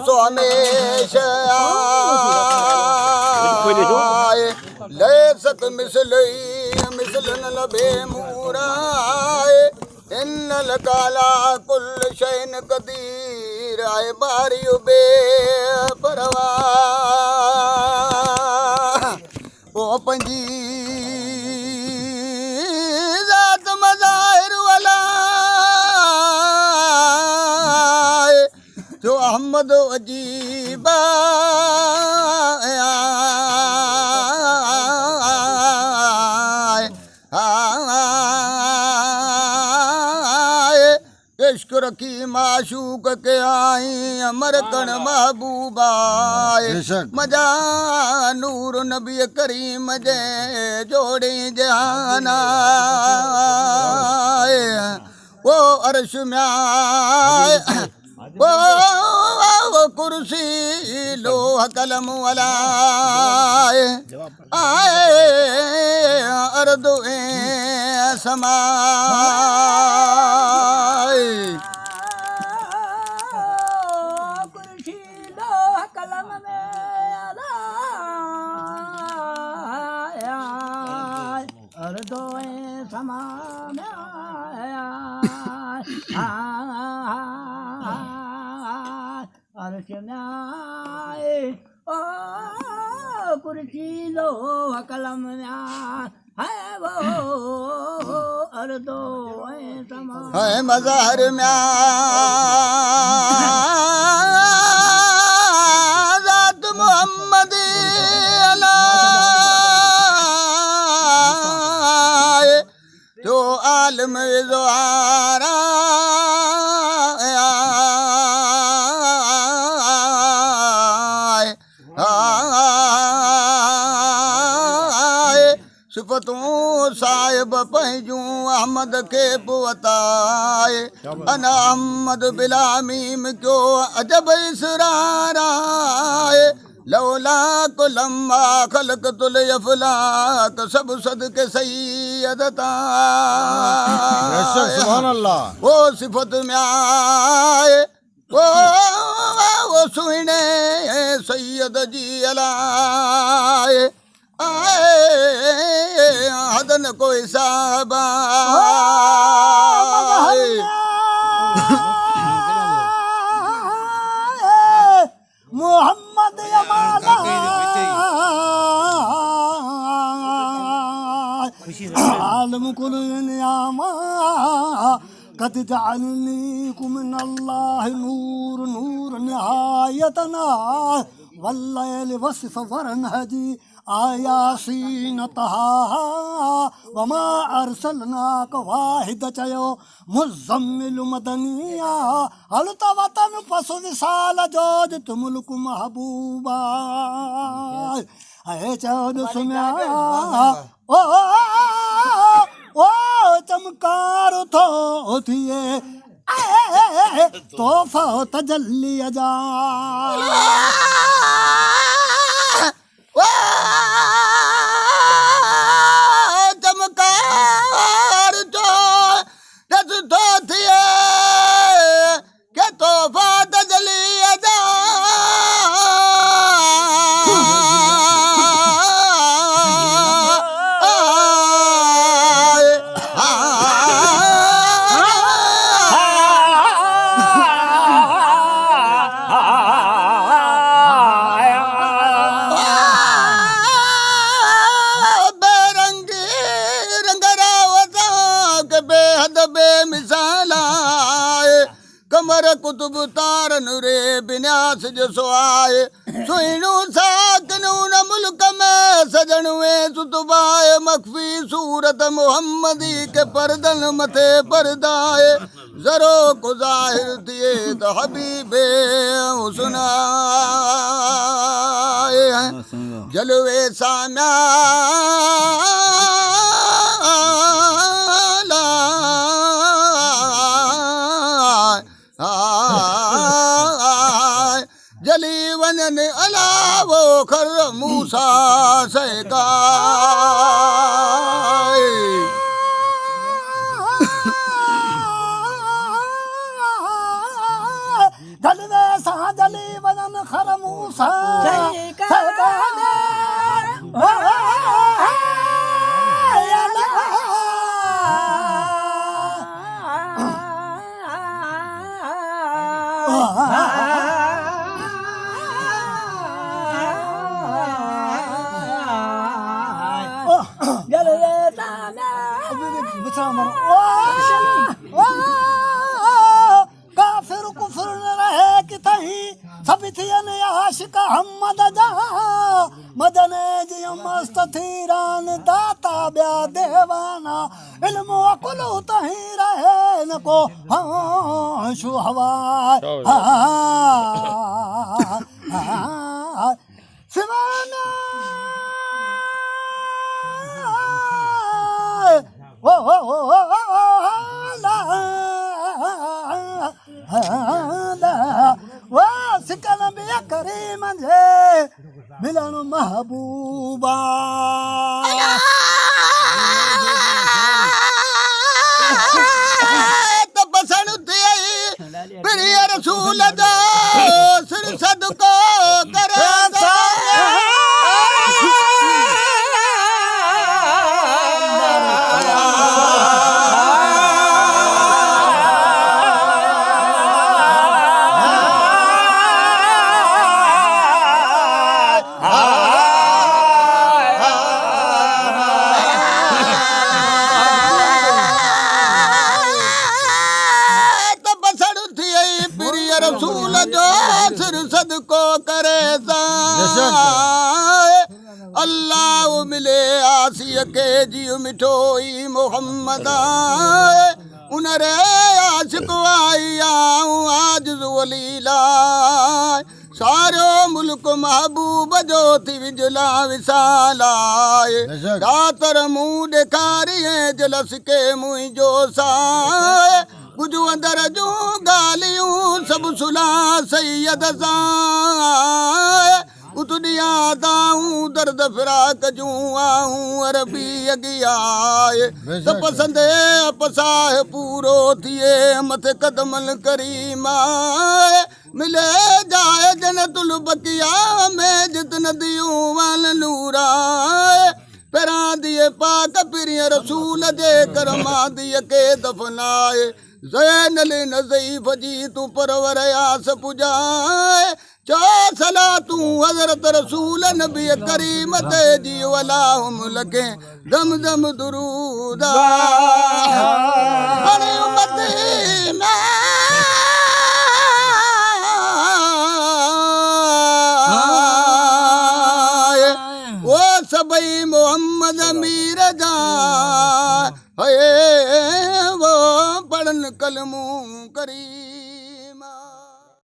सो हमेशा ले सक मिसल न लभे मूराए इन काला कुल शैन कदीर आए बारियो बे परवा ओ पंजी जात मज़ाहिर वाला जो अहमद अजीबा इश्क रखी माशूक के आई अमर कण महबूबाए मजा नूर नबी करीम जे जोड़ी जहाना वो अर्श में आए वो कुर्सी लोह कलम वाला आए अर्दो समाए कुर्सी लोह कलम में अर्दो समा अर्श में ओ कुर्सी लोह कलम में है वो अर्दो समा है मज़हर में ज़ात मोहम्मद जो आलम ज़ोहारा सिफतूं साहिब पंहिंजूं अहमद खे पुवताए अना अहमद बिला मीम क्यो अजब इसराराए लौला को लम्बा खलक तुल अफलाक सब सदके सैयद सुभान अल्लाह वो सिफत में आए वो सुने सैयद जी अलाए हदन कोई साहबा मोहम्मद यमाला आलम कुल नियामा कद जअलनीकुम मिनल्लाह नूर नूर निहायतना वल्लैल वसिफ वरनहजी आयासीन तहा वमा अरसलनाक वाहिद चयो मुज़म्मिल मदनिया हलत वतन पसु विसाल जोज तुमुल्क महबूबा है चौद सुम्या ओ चमकार थो थिए तोहफा तजल्ली अजा चमकार जो रस तो थिए के तोहफा तजली जा कमर कुतुब तारन रे बिन्यास जसो आए सुइणू साकनू न मुल्क में सजणुए सुतबाए मखफी सूरत मोहम्मदी के परदन मथे परदाए जरो को जाहिर थिए तो हबीबे हुस्न जलवे साम्या जली वनन अलावो खर मूसा सैका जलवे सां जली वञनि खरमूसा काफ़िर कुफर न रहे किथाहीं सभु थियनि आशिक हमद जा मदने जीअं मस्त थी रान दाता ॿिया देवाना इल्मु अकुल तहीं रहे न को शू हवा सिवाना सिकन बिया करीम जे मिलन महबूबा त बसण थिए प्रिय रसूल जो सिर सदको करे रसूल जो सिर सदको करे अल्लाह मिले आसिया के जियो मिठोई मोहम्मद उन रे आशिक आई आज वलीला सारो मुल्क महबूब जो थी विजला विसालाए रातर मुंह ॾेखारी जलस के मुंहिंजो साए कुझु अंदर जूं ॻाल्हियूं सभु सुला सैयद सां उतडिया दाऊं दर्द फिराक जूं आऊं अरबी अगियाए त पसंदे अपसाह पूरो थिए मथे कदमल करीमाए मिले जाए जन्नतुल बकिया में जितन दियूं वाल नूराए पहिरां दिए पाक प्रिय रसूल जे करमा दिए के दफनाए ज़ैनल नज़ीफ़ जी तू परवर आस पुजाए चा सला तू हज़रत रसूल नबी करीम ते जी वलाहुम लखे दम दम दुरूदा हणे उम्मती में वो सबई मोहम्मद मीर जा है वो पढ़न कलमू करी